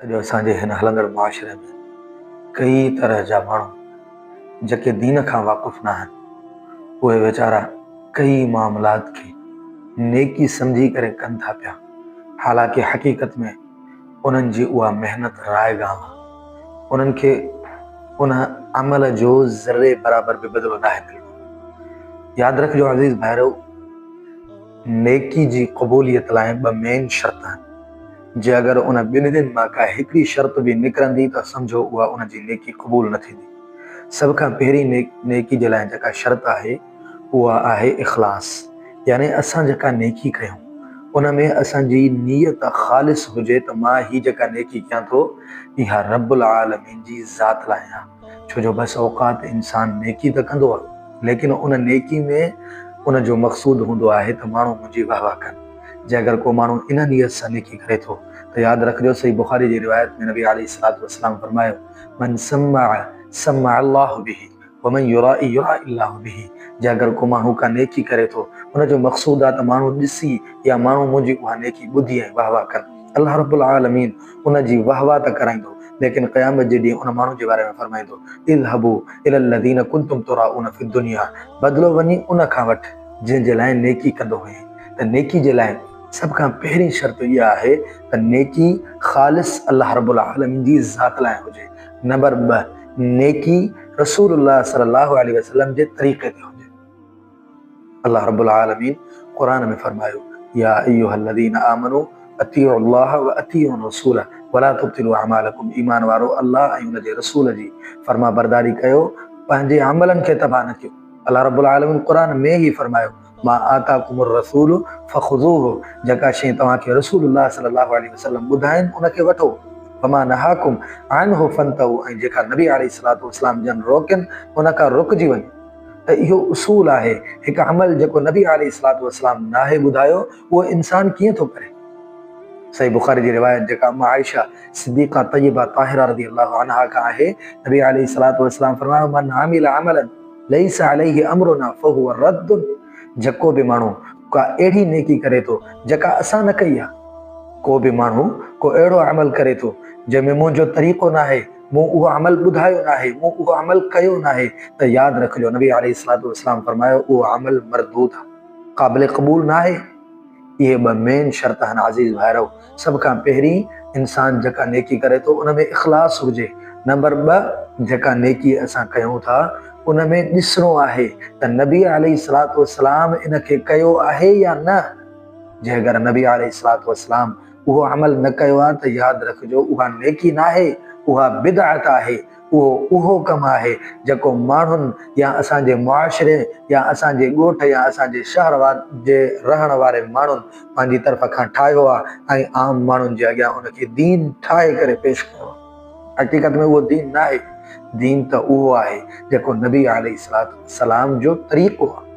अॼु असांजे हिन हलंदड़ मुआशरे में कई तरह जा माण्हू जेके दीन खां वाक़ुफ़ न आहिनि, उहे वीचारा कई मामलात खे नेकी सम्झी करे कनि था पिया। हालांकि हक़ीक़त में उन्हनि जी उहा महिनत रायगाम आहे, उन्हनि खे उन अमल जो ज़र्रे बराबरि बि बदिलो नाहे मिलंदो। यादि रखिजो अज़ीज़ भाइरो, नेकी जी क़बूलियत लाइ ॿ मेन शर्त आहिनि। जे अगरि उन ॿिन्हिनि मां का हिकिड़ी शर्त बि निकिरंदी त सम्झो उहा उन जी नेकी क़बूल न थींदी। सभ खां पहिरीं नेकी जे लाइ जेका शर्त आहे उहा आहे इख़लास, यानी असां जेका नेकी कयूं उन में असांजी नीयत ख़ालिस हुजे त मां ही जेका नेकी कयां थो इहा रब्बुल आलमीन जी ज़ात लाइ आहे। छो जो बस औक़ात इंसान नेकी त कंदो आहे, लेकिन उन नेकी में उन जो मक़सूद हूंदो आहे त माण्हू मुंहिंजी वाह वाह कनि। जे अगरि को माण्हू इन नियत सां नेकी करे थो त यादि रखिजो, सही बुखारी जी रिवायत में नबी अलैहिस्सलातु वस्सलाम फरमायो, मन सम्मा अल्लाहु बिही व मन युराई युराई अल्लाहु बिही। जे अगरि को माण्हू का नेकी करे थो, उन जो मक़सूद आहे त माण्हू ॾिसी या माण्हू मुंहिंजी उहा नेकी ॿुधी ऐं वाह वाह कनि। अल्लाह रब्बुल आलमीन उन जी वाह वाह त कराईंदो, लेकिन क़यामत जे ॾींहुं उन माण्हू जे बारे में फरमाईंदो, इज़हबू इलल लज़ीना कुंतुम तुराऊना फ़िद दुनिया, बदिलो वञी उन खां वटि जंहिंजे लाइ नेकी कंदो हुई। त नेकी जे लाइ सभ खां पहिरीं शर्त इहा आहे त नेकी ख़ालिस अल्लाह रब्बुल आलमीन जी ज़ात लाइ हुजे। नंबर 2, नेकी रसूलुल्लाह सल्लल्लाहु अलैहि वसल्लम जे तरीक़े ते हुजे। अल्लाह रब्बुल आलमीन क़ुरान में फरमायो, या अय्युहल्लज़ीना आमनू अतीउल्लाह व अतीउर रसूल वला तुब्तिलू अमालकुम। ईमान वारो अल्लाह ऐं उन जे रसूल जी फरमा बरदारी कयो, पंहिंजे अमलनि खे तबाह न कयो। अल्लाह रब्बुल आलमीन क़ुरान में ही फरमायो, मा आताकुमुर रसूल फखुज़ूहु, जेका शइ तव्हांखे रसूलुल्लाह सल्लल्लाहु अलैहि वसल्लम ॿुधाइनि उनखे वठो। वमा नहाकुम अन्हु फंतहु, ऐं जेका नबी अलैहिस्सलातु वस्सलाम जन रोकनि उन खां रुकिजी वञो। त इहो उसूल आहे, हिकु अमल जेको नबी अलैहिस्सलातु वस्सलाम नाहे ॿुधायो उहो इंसान कीअं थो करे। सही बुखारी जी रिवायत जेका अम्मा आयशा सिद्दीक़ा तय्यबा ताहिरा रज़ियल्लाहु अन्हा का आहे, नबी अलैहिस्सलातु वस्सलाम फरमायो, मन आमिल अमलन लैसा अलैहि अमरुना फहुव रद्दुन। जेको बि माण्हू का अहिड़ी नेकी करे थो जेका असां न कई आहे, को बि माण्हू को अहिड़ो अमल करे थो जंहिंमें मुंहिंजो तरीक़ो न आहे, मूं उहो अमल ॿुधायो न आहे, मूं उहो अमल कयो न आहे, त यादि रखिजो नबी अलैहिस्सलातु वस्सलाम फरमायो उहो अमल मरदूद आहे, क़ाबिल क़बूल न आहे। इहे ॿ मेन शर्त आहिनि अज़ीज़ भाइरो। सभ खां पहिरीं इंसान जेका नेकी करे थो उन में इख़लास हुजे। नंबर 2, जेका नेकी असां कयूं था उन में ॾिसणो आहे त नबी अलैहिस्सलातु वस्सलाम इन खे कयो आहे या न। जे अगरि नबी अलैहिस्सलातु वस्सलाम उहो अमल न कयो आहे त यादि रखिजो उहा नेकी न आहे, उहा बिदअत आहे, उहो कमु आहे जेको माण्हुनि या असांजे मुआशरे या असांजे ॻोठ या असांजे शहर जे रहण वारे माण्हुनि पंहिंजी तरफ़ खां ठाहियो आहे ऐं आम माण्हुनि जे अॻियां उनखे दीन ठाहे करे पेश कयो आहे। हक़ीक़त में उहो दीन न आहे। दीन त उहो आहे जेको नबी अलैहिस्सलातु वस्सलाम जो तरीक़ो आहे।